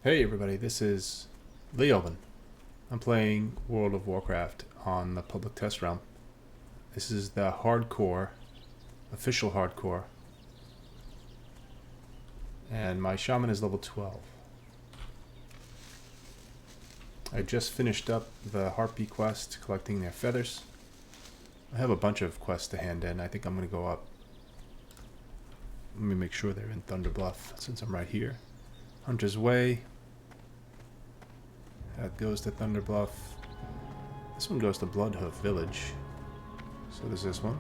Hey everybody, this is Leoben. I'm playing World of Warcraft on the public test realm. This is the hardcore, official hardcore. And my shaman is level 12. I just finished up the Harpy quest, collecting their feathers. I have a bunch of quests to hand in. I think I'm going to go up. Let me make sure they're in Thunder Bluff since I'm right here. Hunter's Way. That goes to Thunder Bluff. This one goes to Bloodhoof Village. So does this one.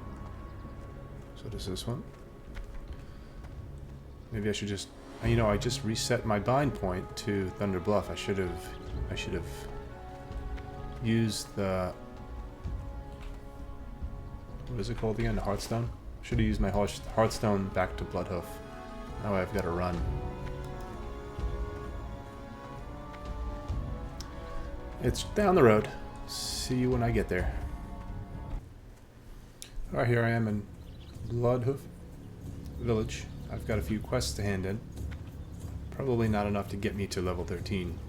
So does this one. Maybe I should just... You know, I just reset my bind point to Thunder Bluff. I should have used the... What is it called again? The Hearthstone? Should have used my Hearthstone back to Bloodhoof. Now I've got to run. It's down the road. See you when I get there. Alright, here I am in Bloodhoof Village. I've got a few quests to hand in. Probably not enough to get me to level 13.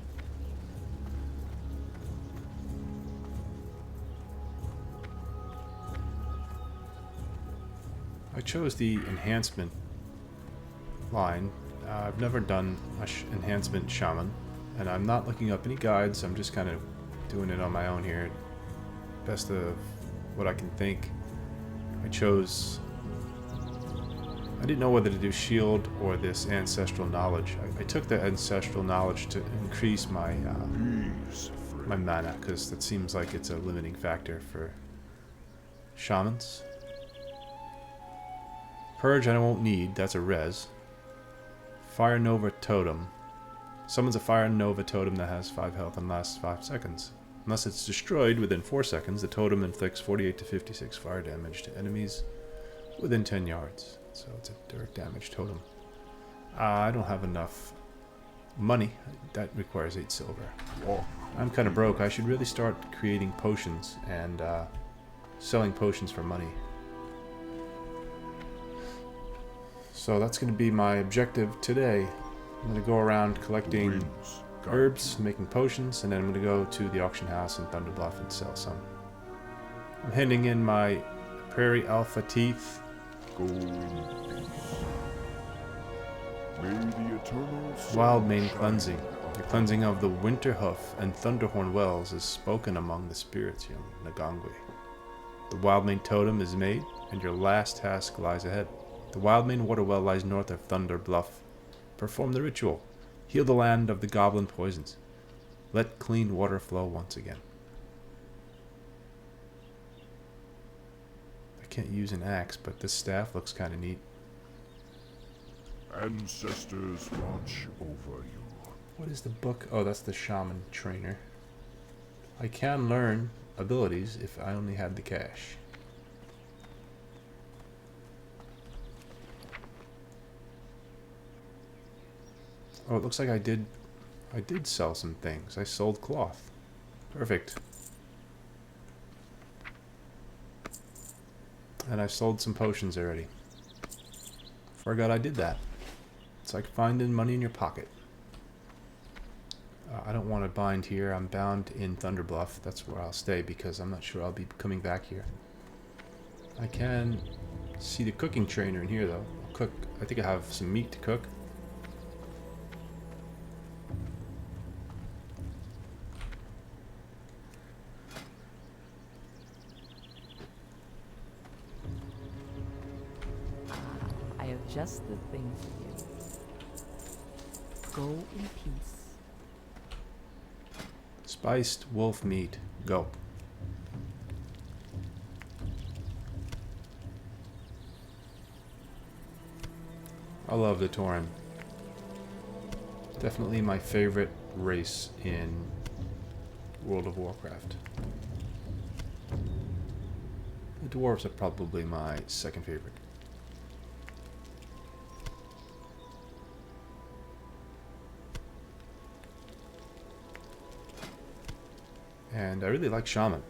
I chose the enhancement line. I've never done an enhancement shaman. And I'm not looking up any guides, I'm just kind of doing it on my own here. Best of what I can think. I didn't know whether to do shield or this ancestral knowledge. I took the ancestral knowledge to increase my my mana, because that seems like it's a limiting factor for shamans. Purge I won't need, that's a res. Fire Nova Totem. Summons a Fire Nova Totem that has 5 health and lasts 5 seconds. Unless it's destroyed within 4 seconds, the totem inflicts 48 to 56 fire damage to enemies within 10 yards. So it's a direct damage totem. I don't have enough money. That requires 8 silver. I'm kind of broke. I should really start creating potions and selling potions for money. So that's going to be my objective today. I'm going to go around collecting herbs, making potions, and then I'm going to go to the auction house in Thunder Bluff and sell some. I'm handing in my Prairie Alpha Teeth. Go in peace. May the eternal Wildmane Cleansing. The cleansing of the Winterhoof and Thunderhorn Wells is spoken among the spirits, young Nagangwe. The Wildmane Totem is made, and your last task lies ahead. The Wildmane Waterwell lies north of Thunder Bluff. Perform the ritual. Heal the land of the goblin poisons. Let clean water flow once again. I can't use an axe, but this staff looks kind of neat. ancestors watch over you. What is the book? Oh, that's the shaman trainer. I can learn abilities if I only had the cash. Oh, it looks like I did sell some things. I sold cloth. Perfect. And I sold some potions already. Forgot I did that. It's like finding money in your pocket. I don't want to bind here. I'm bound in Thunder Bluff. That's where I'll stay because I'm not sure I'll be coming back here. I can see the cooking trainer in here though. I'll cook. I think I have some meat to cook. I have just the thing for you. Go in peace. Spiced wolf meat. Go. I love the Tauren. Definitely my favorite race in World of Warcraft. The dwarves are probably my second favorite. And I really like shaman.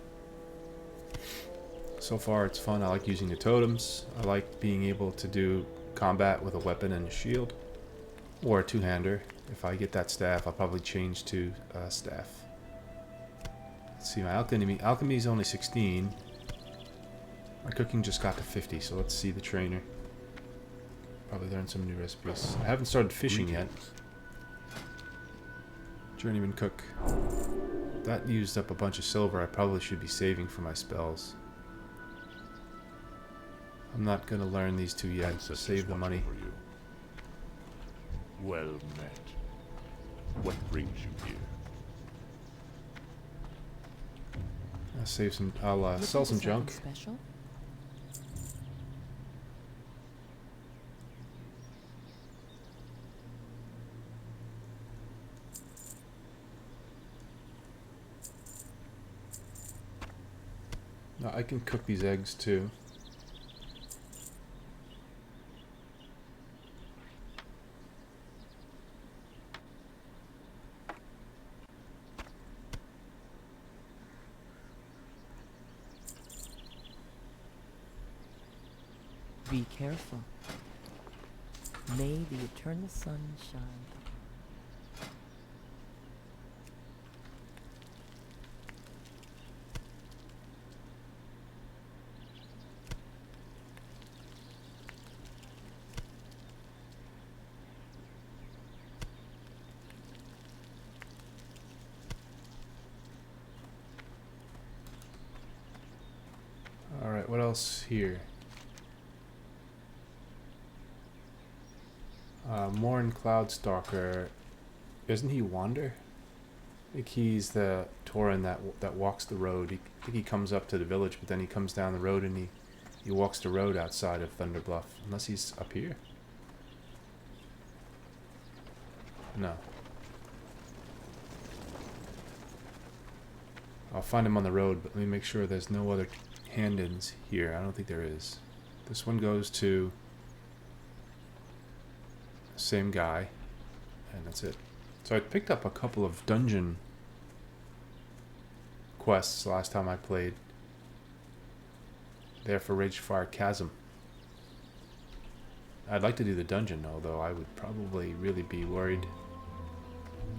So far it's fun. I like using the totems. I like being able to do combat with a weapon and a shield. Or a two-hander. If I get that staff, I'll probably change to staff. Let's see, my alchemy is only 16. My cooking just got to 50, so let's see the trainer. Probably learn some new recipes. I haven't started fishing yet. Journeyman cook. That used up a bunch of silver I probably should be saving for my spells. I'm not going to learn these two yet, so save the money. Well met. What brings you here? I'll save some. I'll sell some junk. Special? No, I can cook these eggs too. Be careful. May the eternal sun shine. Alright, what else here? Morn Cloudstalker. Isn't he Wander? I think he's the Tauren that walks the road. I think he comes up to the village, but then he comes down the road and he walks the road outside of Thunderbluff. Unless he's up here? No. I'll find him on the road, but let me make sure there's no other hand-ins here. I don't think there is. This one goes to same guy, and that's it. So I picked up a couple of dungeon quests last time I played. There for Ragefire Chasm. I'd like to do the dungeon, although I would probably really be worried.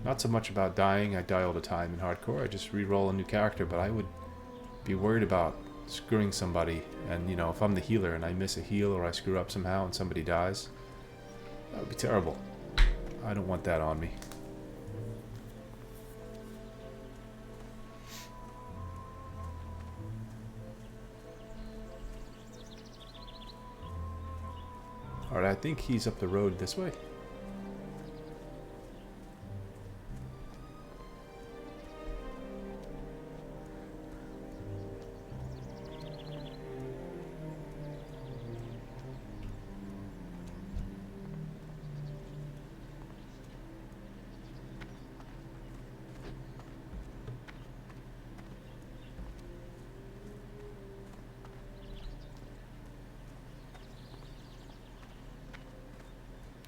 Not so much about dying. I die all the time in hardcore. I just re-roll a new character, but I would be worried about screwing somebody. And, you know, if I'm the healer and I miss a heal or I screw up somehow and somebody dies, that would be terrible. I don't want that on me. Alright, I think he's up the road this way.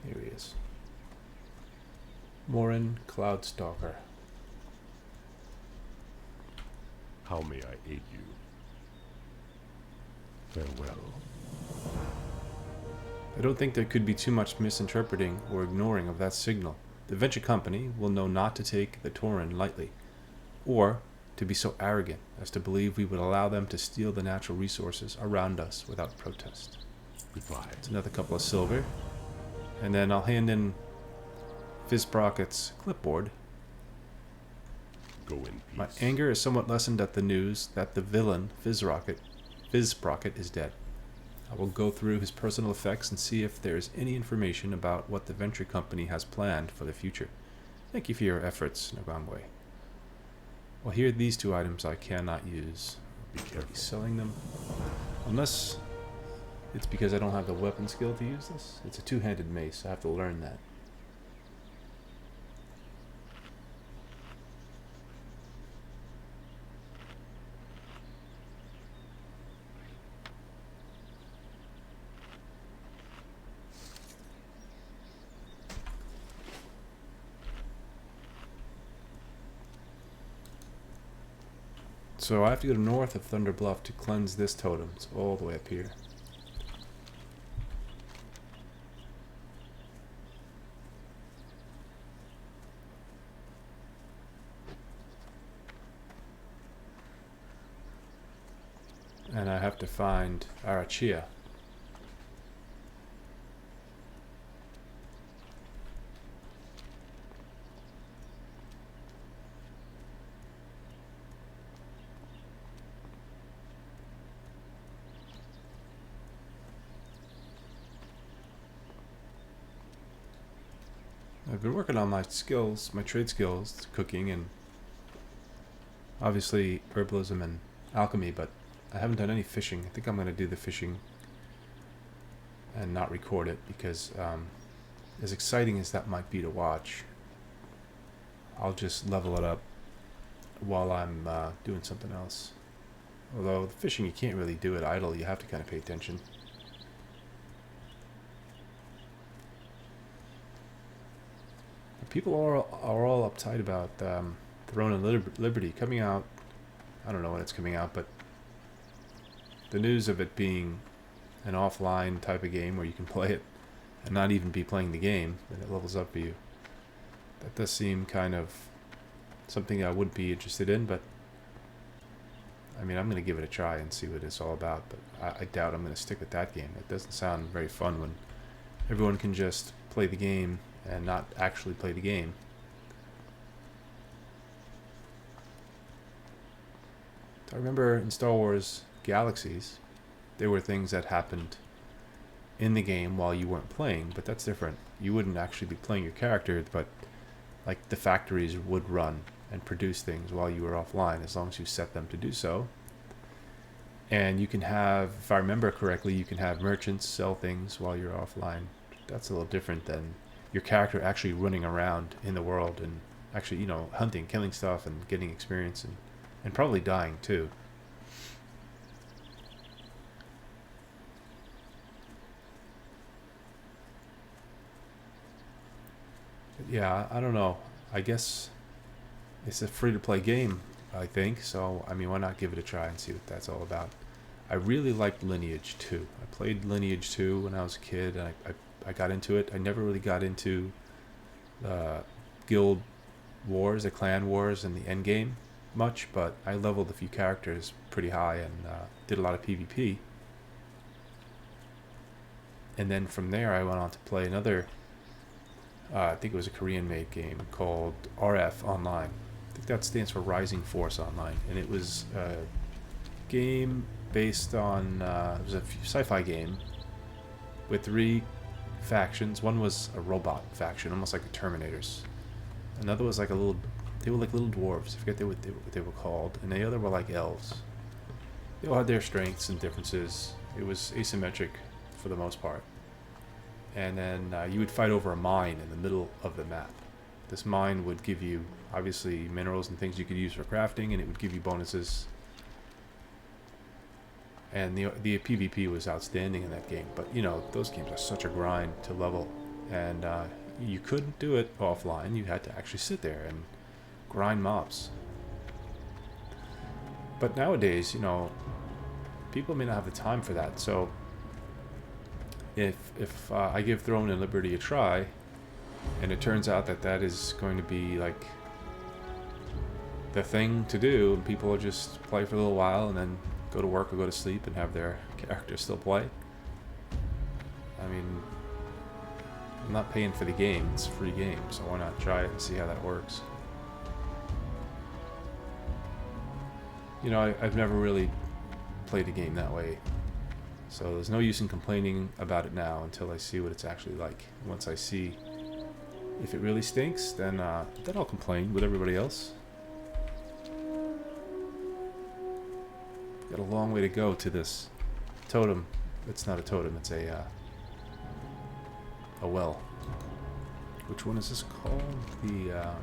Here he is. Morin Cloudstalker. How may I aid you? Farewell. I don't think there could be too much misinterpreting or ignoring of that signal. The venture company will know not to take the Tauren lightly, or to be so arrogant as to believe we would allow them to steal the natural resources around us without protest. Goodbye. It's another couple of silver. And then I'll hand in Fizzsprocket's clipboard. Go in peace. My anger is somewhat lessened at the news that the villain, Fizzsprocket, is dead. I will go through his personal effects and see if there is any information about what the venture company has planned for the future. Thank you for your efforts, Nogangwe. Well, here are these two items I cannot use. Be careful. Selling them. Unless it's because I don't have the weapon skill to use this. It's a two-handed mace. I have to learn that. So I have to go north of Thunderbluff to cleanse this totem. It's all the way up here. have to find Arachia. I've been working on my skills, my trade skills, cooking and obviously herbalism and alchemy, but I haven't done any fishing. I think I'm going to do the fishing and not record it because as exciting as that might be to watch, I'll just level it up while I'm doing something else. Although the fishing, you can't really do it idle. You have to kind of pay attention. People are all uptight about Throne and Liberty coming out. I don't know when it's coming out, but the news of it being an offline type of game where you can play it and not even be playing the game, and it levels up for you. That does seem kind of something I would be interested in, but I mean, I'm going to give it a try and see what it's all about, but I doubt I'm going to stick with that game. It doesn't sound very fun when everyone can just play the game and not actually play the game. I remember in Star Wars Galaxies, there were things that happened in the game while you weren't playing, but that's different. You wouldn't actually be playing your character, but like the factories would run and produce things while you were offline, as long as you set them to do so. And you can have, if I remember correctly, you can have merchants sell things while you're offline. That's a little different than your character actually running around in the world and actually, you know, hunting, killing stuff and getting experience and probably dying too. But yeah, I don't know. I guess it's a free-to-play game, I think. So, I mean, why not give it a try and see what that's all about? I really liked Lineage 2. I played Lineage 2 when I was a kid, and I got into it. I never really got into guild wars, the clan wars, and the end game much, but I leveled a few characters pretty high and did a lot of PvP. And then from there, I went on to play another, I think it was a Korean-made game called RF Online. I think that stands for Rising Force Online, and it was a game based on, it was a sci-fi game with 3 factions. One was a robot faction, almost like the Terminators. Another was like they were like little dwarves. I forget what they were called. And the other were like elves. They all had their strengths and differences. It was asymmetric for the most part. And then you would fight over a mine in the middle of the map. This mine would give you, obviously, minerals and things you could use for crafting, and it would give you bonuses. And the PvP was outstanding in that game, but you know, those games are such a grind to level, and you couldn't do it offline. You had to actually sit there and grind mobs. But nowadays, you know, people may not have the time for that. So if I give Throne and Liberty a try, and it turns out that is going to be like the thing to do, and people will just play for a little while and then go to work or go to sleep and have their characters still play. I mean, I'm not paying for the game, it's a free game, so why not try it and see how that works. You know, I've never really played a game that way, so there's no use in complaining about it now until I see what it's actually like. Once I see if it really stinks, then I'll complain with everybody else. Got a long way to go to this totem. It's not a totem, it's a well. Which one is this called? The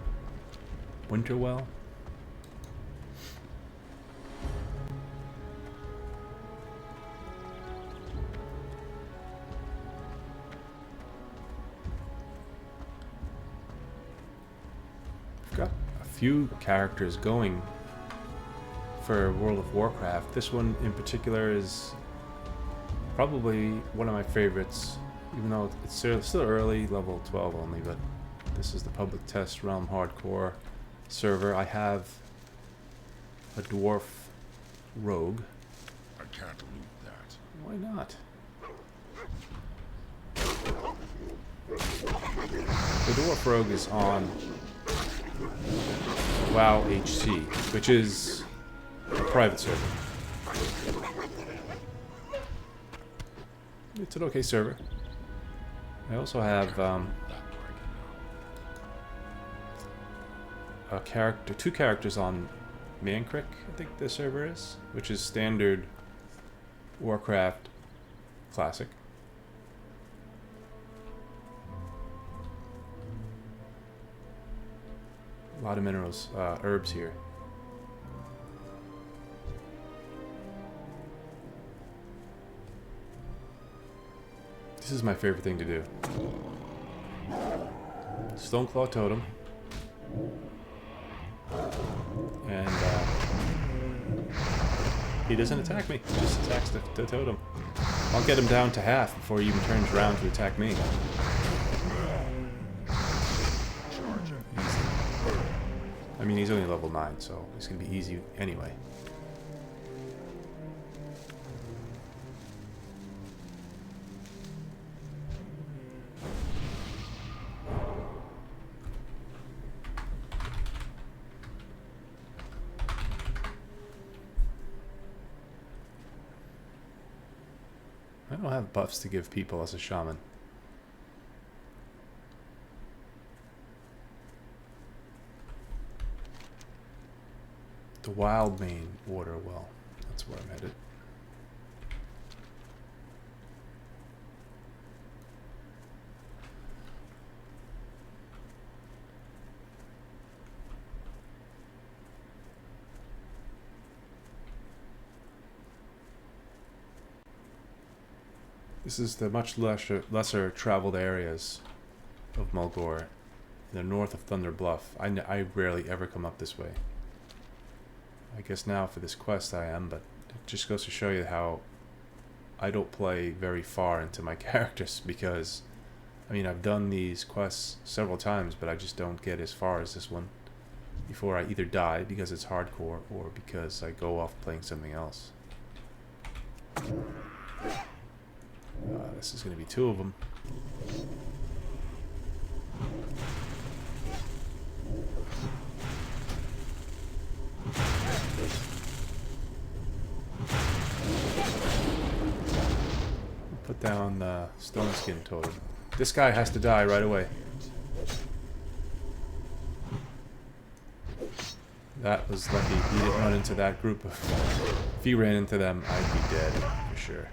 Winter Well? I've got a few characters going for World of Warcraft. This one in particular is probably one of my favorites, even though it's still early, level 12 only, but this is the public test Realm Hardcore server. I have a dwarf rogue. can't loot that. Why not? The Dwarf Rogue is on WoW HC, which is a private server. It's an okay server. I also have two characters on Mancrick, I think the server is, which is standard Warcraft classic. A lot of minerals, herbs here. This is my favorite thing to do. Stoneclaw Totem. And he doesn't attack me, he just attacks the totem. I'll get him down to half before he even turns around to attack me. I mean, he's only level 9, so it's going to be easy anyway. I don't have buffs to give people as a shaman. The Wild Mane water well. That's where I'm headed. This is the much lesser traveled areas of Mulgore, in the north of Thunder Bluff. I rarely ever come up this way. I guess now for this quest I am, but it just goes to show you how I don't play very far into my characters, because, I mean, I've done these quests several times, but I just don't get as far as this one before I either die because it's hardcore or because I go off playing something else. This is going to be 2 of them. Put down the stone skin totem. This guy has to die right away. That was lucky. He didn't run into that group. If he ran into them, I'd be dead for sure.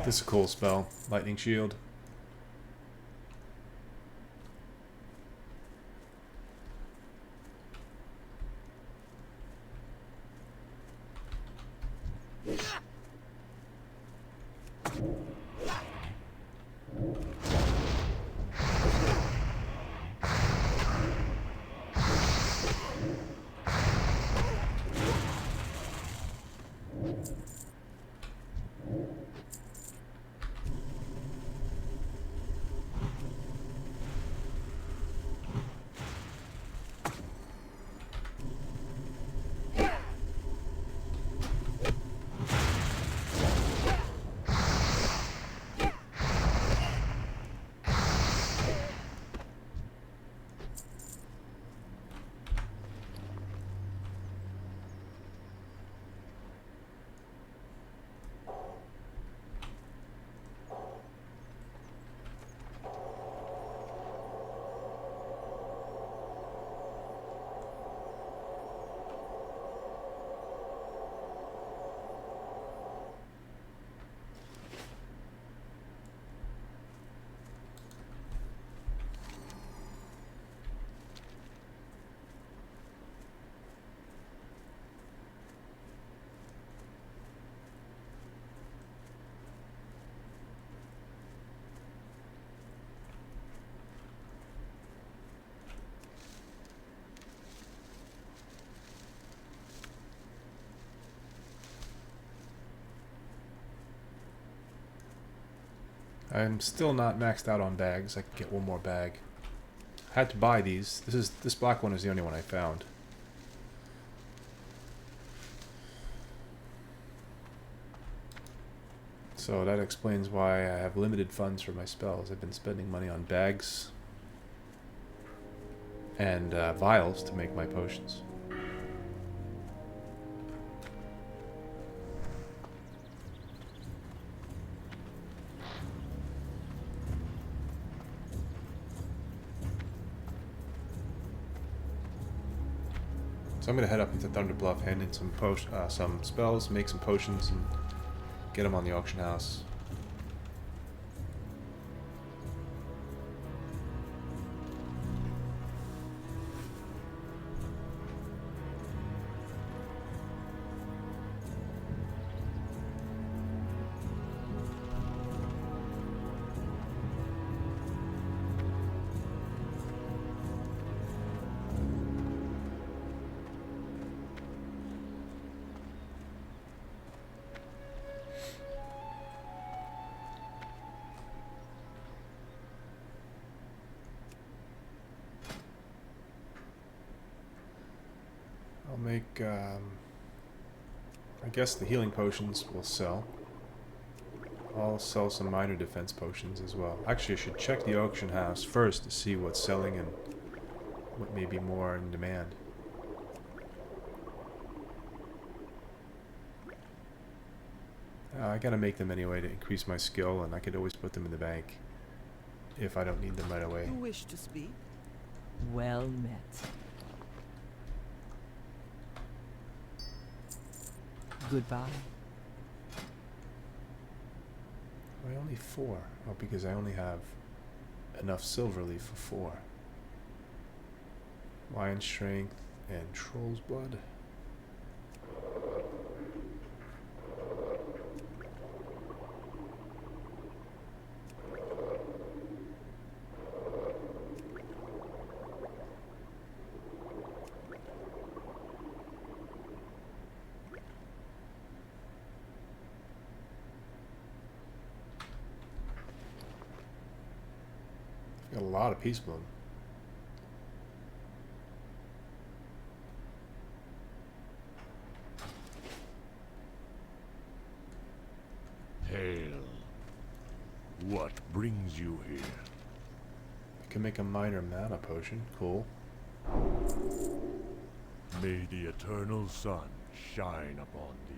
This is a cool spell. Lightning Shield. I'm still not maxed out on bags. I can get one more bag. I had to buy these. This black one is the only one I found. So that explains why I have limited funds for my spells. I've been spending money on bags and vials to make my potions. So I'm gonna head up into Thunderbluff, hand in some spells, make some potions, and get them on the auction house. I'll make, I guess the healing potions will sell. I'll sell some minor defense potions as well. Actually, I should check the auction house first to see what's selling and what may be more in demand. I gotta make them anyway to increase my skill, and I could always put them in the bank if I don't need them right away. You wish to speak? Well met. Goodbye. Why only 4? Oh, because I only have enough silver leaf for 4. Lion strength and troll's blood. Got a lot of peace bloom. Hail. What brings you here? I can make a minor mana potion. Cool. May the eternal sun shine upon thee.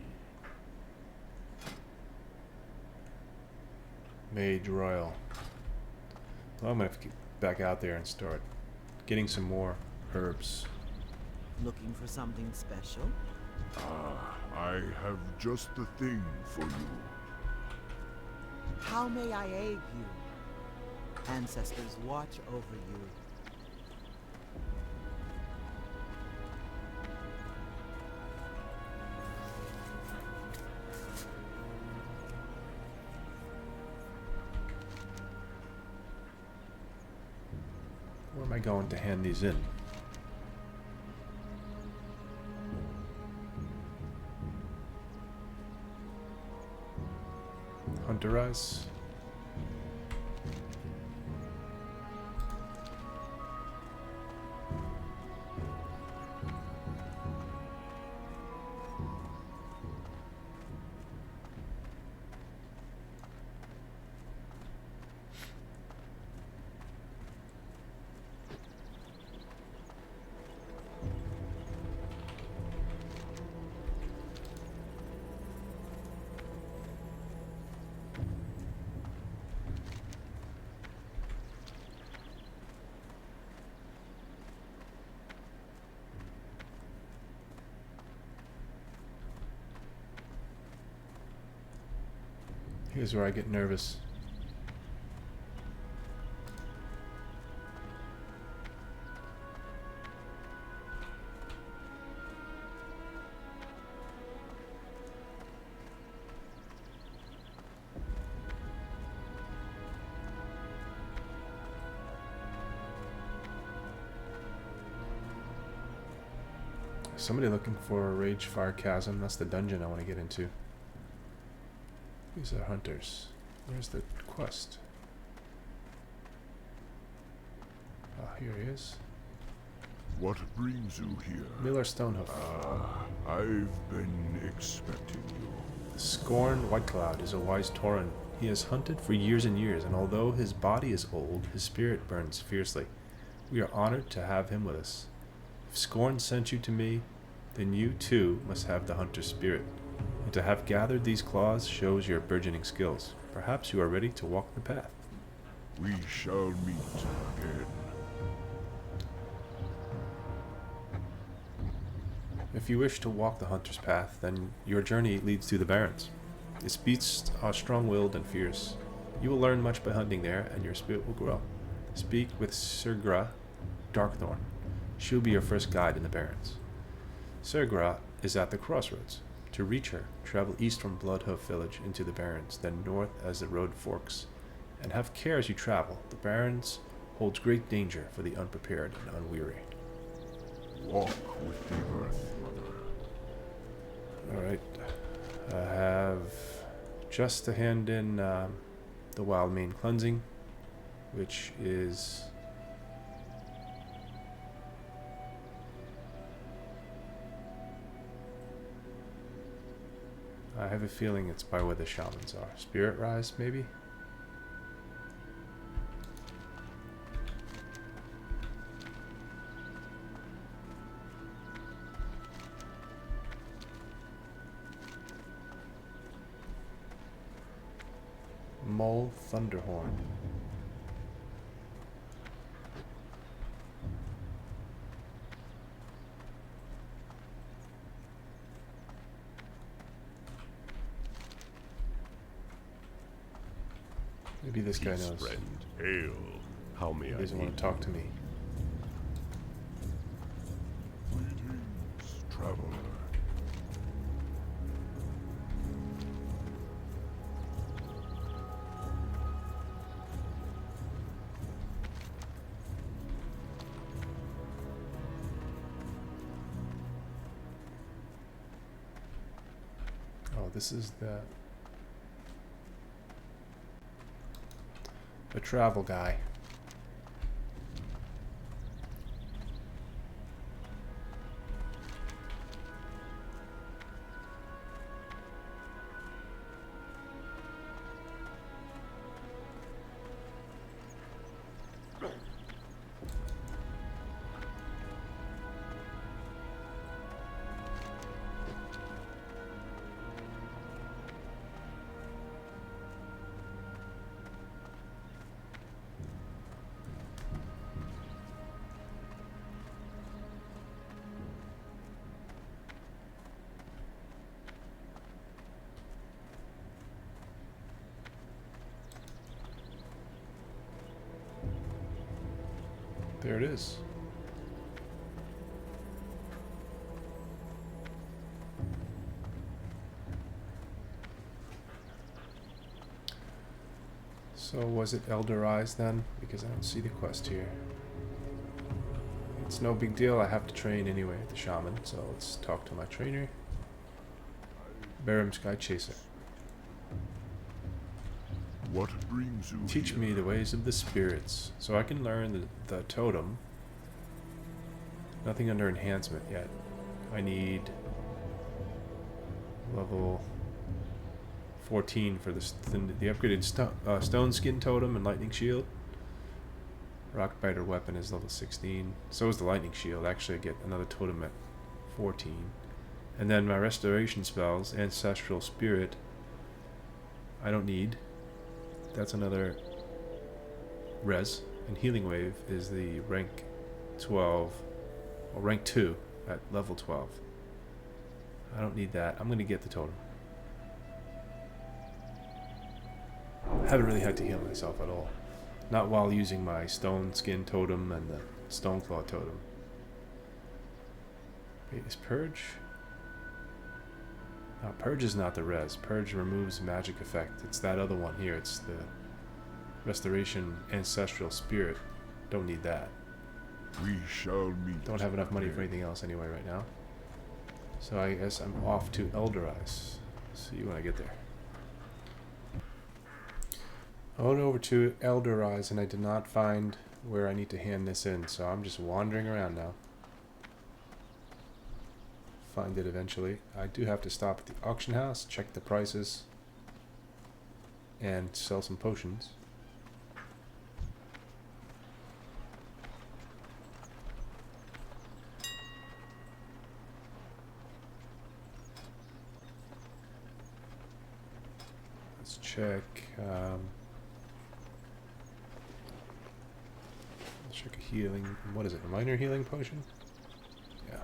Mage Royal. Well, I'm gonna have to get back out there and start getting some more herbs. Looking for something special? Ah, I have just the thing for you. How may I aid you? Ancestors watch over you. Where am I going to hand these in? Hunterize. Here's where I get nervous. Somebody looking for a Rage Fire Chasm. That's the dungeon I want to get into. These are hunters. Where's the quest? Here he is. What brings you here? Miller Stonehoof. I've been expecting you. The scorned White Cloud is a wise Tauren. He has hunted for years and years, and although his body is old, his spirit burns fiercely. We are honored to have him with us. If Scorn sent you to me, then you too must have the hunter's spirit. And to have gathered these claws shows your burgeoning skills. Perhaps you are ready to walk the path. We shall meet again. If you wish to walk the hunter's path, then your journey leads to the Barrens. Its beasts are strong-willed and fierce. You will learn much by hunting there, and your spirit will grow. Speak with Sergra Darkthorn. She will be your first guide in the Barrens. Sergra is at the crossroads. To reach her, travel east from Bloodhoof village into the Barrens, then north as the road forks. And have care as you travel. The Barrens holds great danger for the unprepared and unweary. Walk with the earth, Mother. Alright. I have just to hand in the Wild Mane Cleansing, which is I have a feeling it's by where the shamans are. Spirit Rise, maybe? Mole Thunderhorn. Maybe this guy Peace, knows. friend. Hail. How may He I doesn't want aid to talk to me. Greetings, traveler. Oh, this is the travel guy. There it is. So was it Elder Eyes then? Because I don't see the quest here. It's no big deal. I have to train anyway, the shaman. So let's talk to my trainer. Barrens Sky Chaser. What brings you Teach here? me the ways of the spirits, so I can learn the totem. Nothing under enhancement yet. I need level 14 for the upgraded stone skin totem and lightning shield. Rockbiter weapon is level 16. So is the lightning shield. Actually, I get another totem at 14. And then my restoration spells, ancestral spirit, I don't need. That's another res. And healing wave is the rank 12, or rank 2 at level 12. I don't need that. I'm going to get the totem. I haven't really had to heal myself at all. Not while using my stone skin totem and the stone claw totem. Wait, is Purge? No, Purge is not the res. Purge removes magic effect. It's that other one here. It's the Restoration Ancestral Spirit. Don't need that. We shall meet. Don't have enough money for anything else anyway right now. So I guess I'm off to Elder Eyes. See you when I get there. I went over to Elder Eyes and I did not find where I need to hand this in, so I'm just wandering around now. Find it eventually. I do have to stop at the auction house, check the prices, and sell some potions. Let's check. Let's check a healing. What is it? A minor healing potion? Yeah.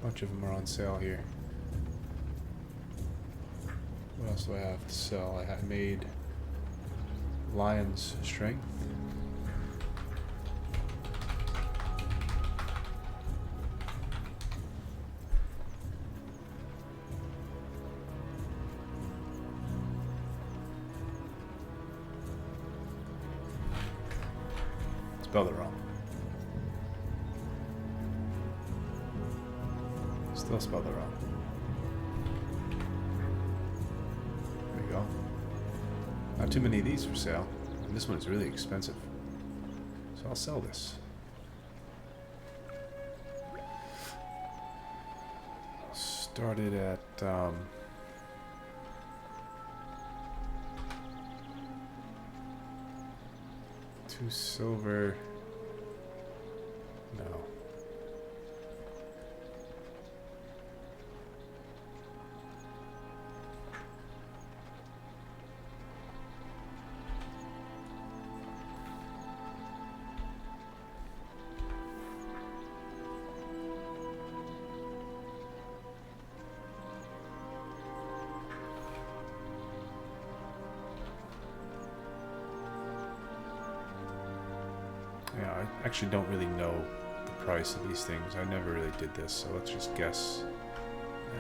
Bunch of them are on sale here. What else do I have to sell? I had made Lion's Strength. Spelled it wrong. Still spelled it wrong. There we go. Not too many of these for sale. And this one is really expensive. So I'll sell this. Started at 2 silver. No. Yeah, I actually don't really know the price of these things. I never really did this, so let's just guess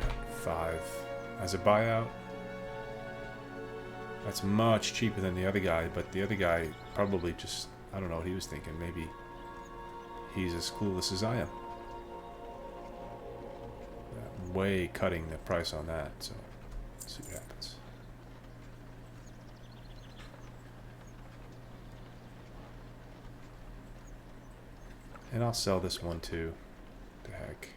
at 5. As a buyout, that's much cheaper than the other guy, but the other guy probably just, I don't know what he was thinking. Maybe he's as clueless as I am. I'm way cutting the price on that, so let's see what happens. And I'll sell this one too. The heck.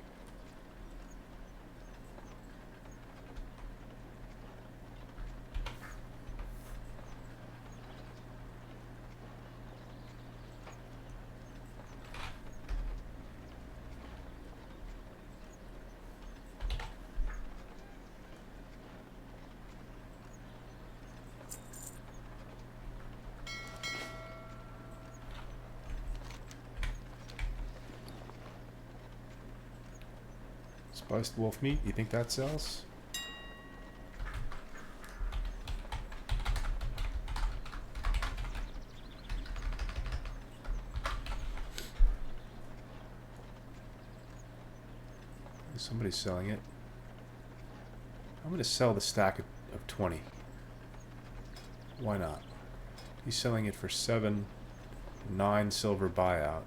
Spiced wolf meat, you think that sells? Somebody's selling it. I'm going to sell the stack of 20. Why not? He's selling it for 7, 9 silver buyout.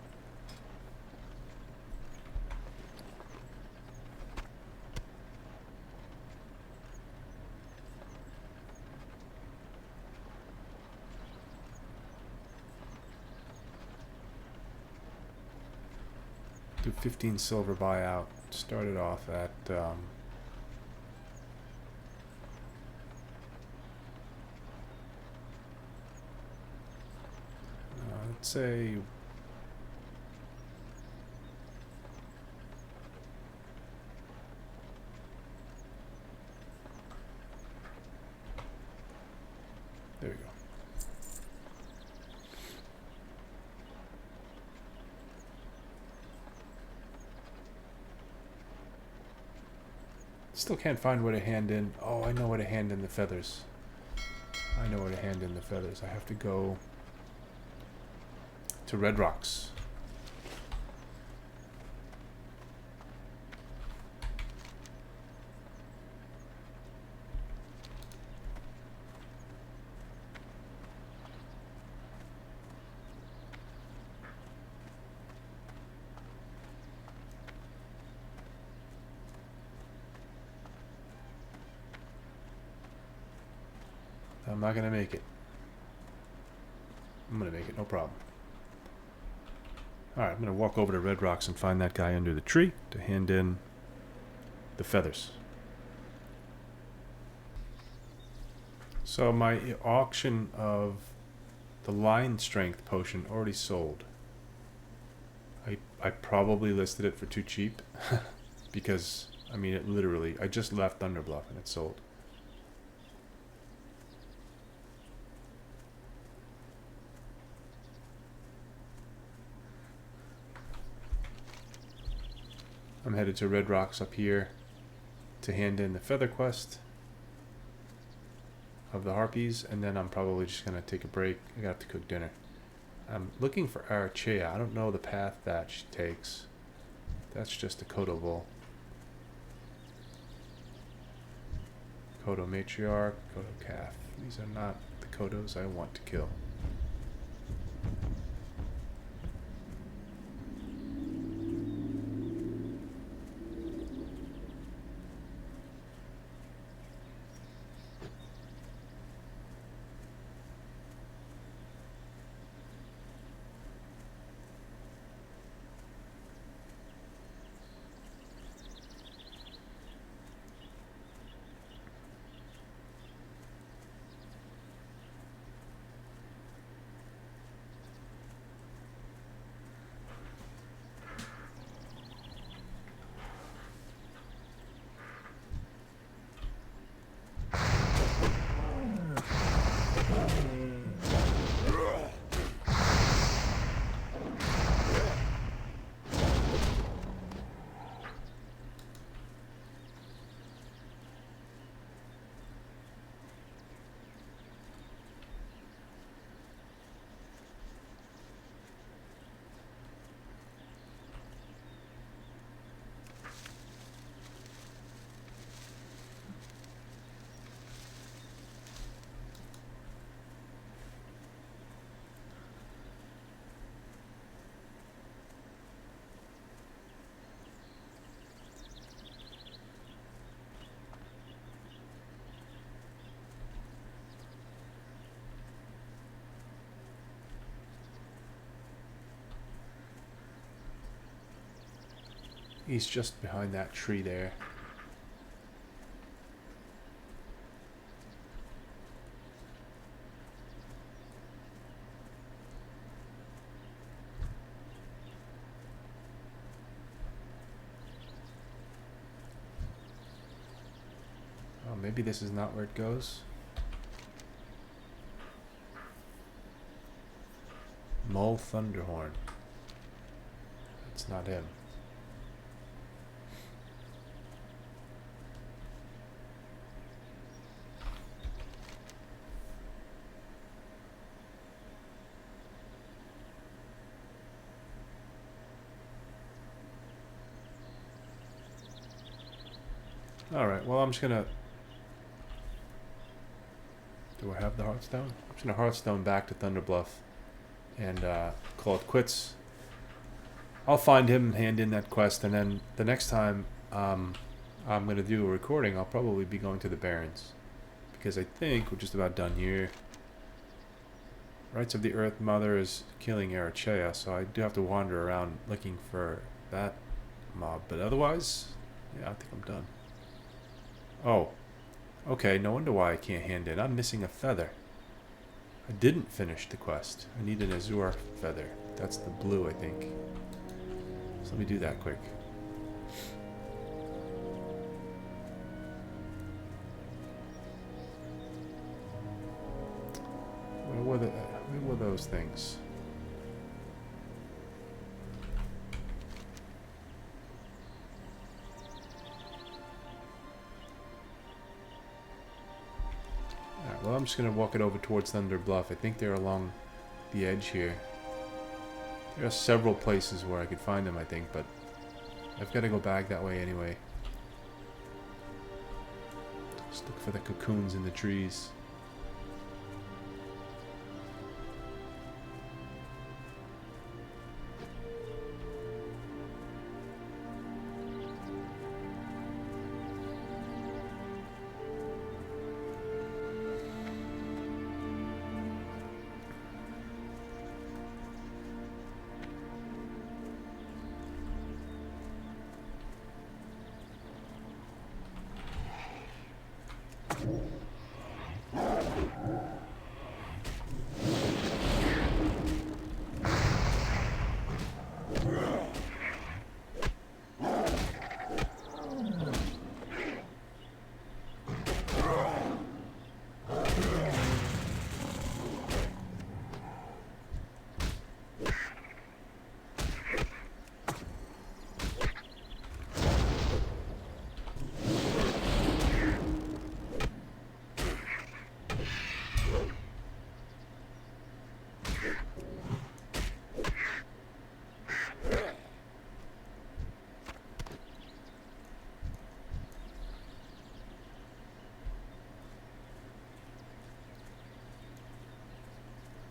Do 15 silver buyout. Started off at let's say there we go. Still can't find where to hand in. Oh, I know where to hand in the feathers. I know where to hand in the feathers. I have to go to Red Rocks. I'm not gonna make it. I'm gonna make it, no problem. Alright, I'm gonna walk over to Red Rocks and find that guy under the tree to hand in the feathers. So my auction of the line strength potion already sold. I probably listed it for too cheap because, I mean, it literally, I just left Thunderbluff and it sold. I'm headed to Red Rocks up here to hand in the feather quest of the harpies, and then I'm probably just gonna take a break. I got to cook dinner. I'm looking for Arachea. I don't know the path that she takes. That's just a Kodo bull. Kodo matriarch, Kodo calf. These are not the Kodos I want to kill. He's just behind that tree there. Oh, maybe this is not where it goes. Mull Thunderhorn. That's not him. Alright, well, I'm just gonna... Do I have the Hearthstone? I'm just gonna Hearthstone back to Thunderbluff and call it quits. I'll find him, hand in that quest, and then the next time I'm gonna do a recording, I'll probably be going to the Barrens. Because I think we're just about done here. Rights of the Earth Mother is killing Arachea, so I do have to wander around looking for that mob. But otherwise, yeah, I think I'm done. Oh, okay, no wonder why I can't hand in. I'm missing a feather. I didn't finish the quest. I need an Azure feather. That's the blue, I think. So let me do that quick. Where were those things? Well, I'm just going to walk it over towards Thunder Bluff. I think they're along the edge here. There are several places where I could find them, I think, but I've got to go back that way anyway. Just look for the cocoons in the trees.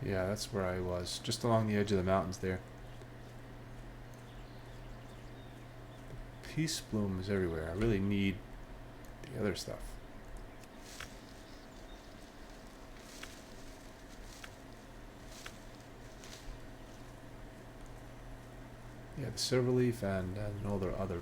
Yeah, that's where I was. Just along the edge of the mountains there. Peace bloom is everywhere. I really need the other stuff. Yeah, the silver leaf and all the other.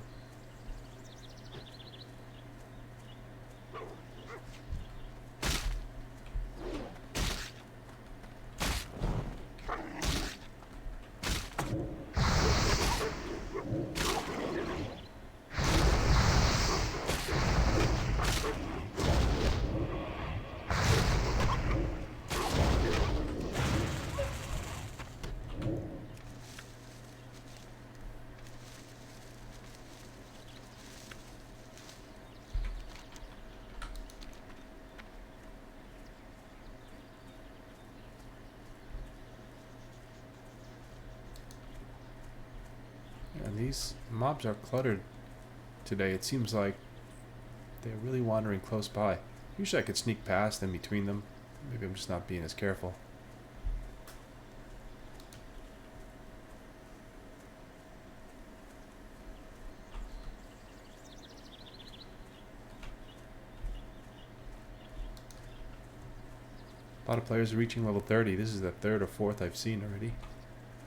And these mobs are cluttered today. It seems like they're really wandering close by. Usually I could sneak past in between them. Maybe I'm just not being as careful. A lot of players are reaching level 30. This is the third or fourth I've seen already.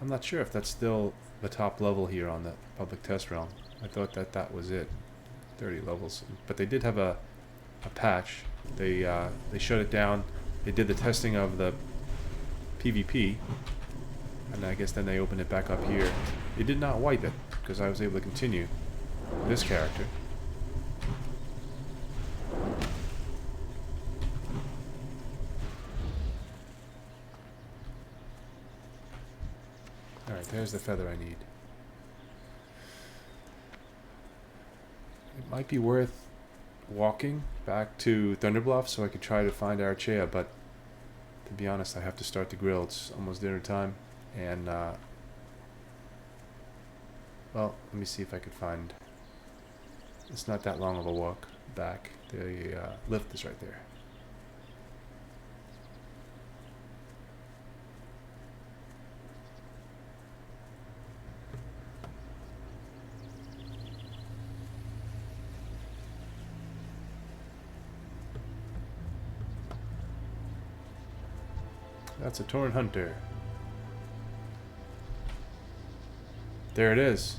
I'm not sure if that's still the top level here on the public test realm. I thought that that was it. 30 levels. But they did have a patch. They shut it down. They did the testing of the PvP. And I guess then they opened it back up here. They did not wipe it, because I was able to continue this character. Alright, there's the feather I need. It might be worth walking back to Thunderbluff so I could try to find Arachea, but to be honest, I have to start the grill. It's almost dinner time, and well, let me see if I could find. It's not that long of a walk back. The lift is right there. That's a Torn Hunter. There it is.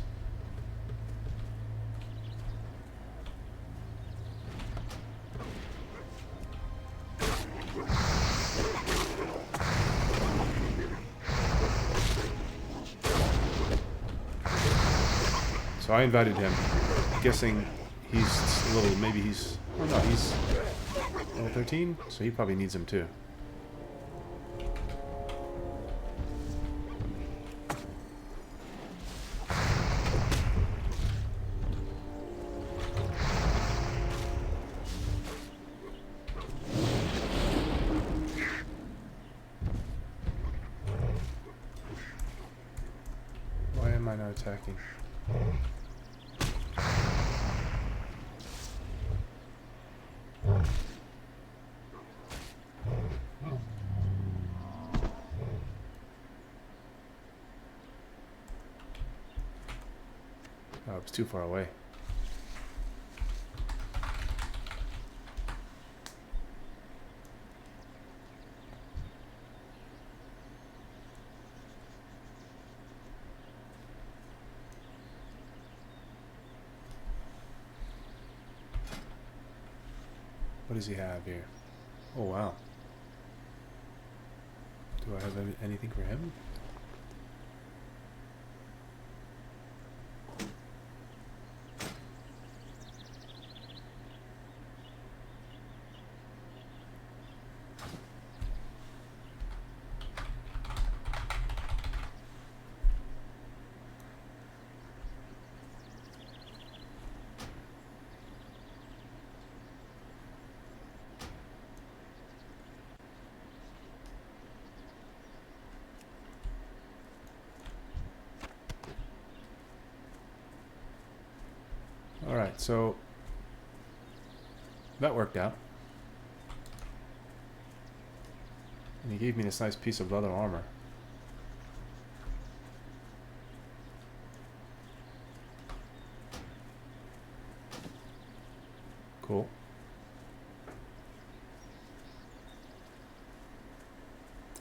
So I invited him, guessing he's a little, maybe he's, oh no, he's level 13, so he probably needs him too. Why am I not attacking? Oh, it was too far away. What does he have here? Oh, wow. Do I have anything for him? Alright, so that worked out. And he gave me this nice piece of leather armor. Cool.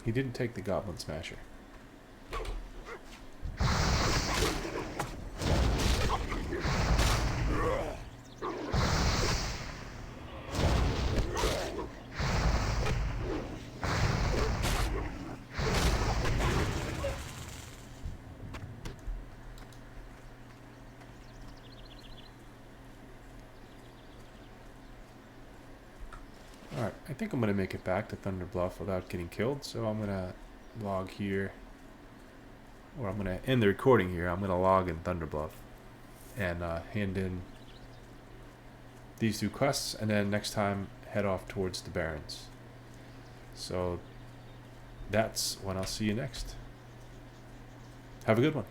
He didn't take the Goblin Smasher. Alright, I think I'm going to make it back to Thunder Bluff without getting killed, so I'm going to log here. Or I'm going to end the recording here. I'm going to log in Thunder Bluff and hand in these 2 quests, and then next time head off towards the Barrens. So that's when I'll see you next. Have a good one.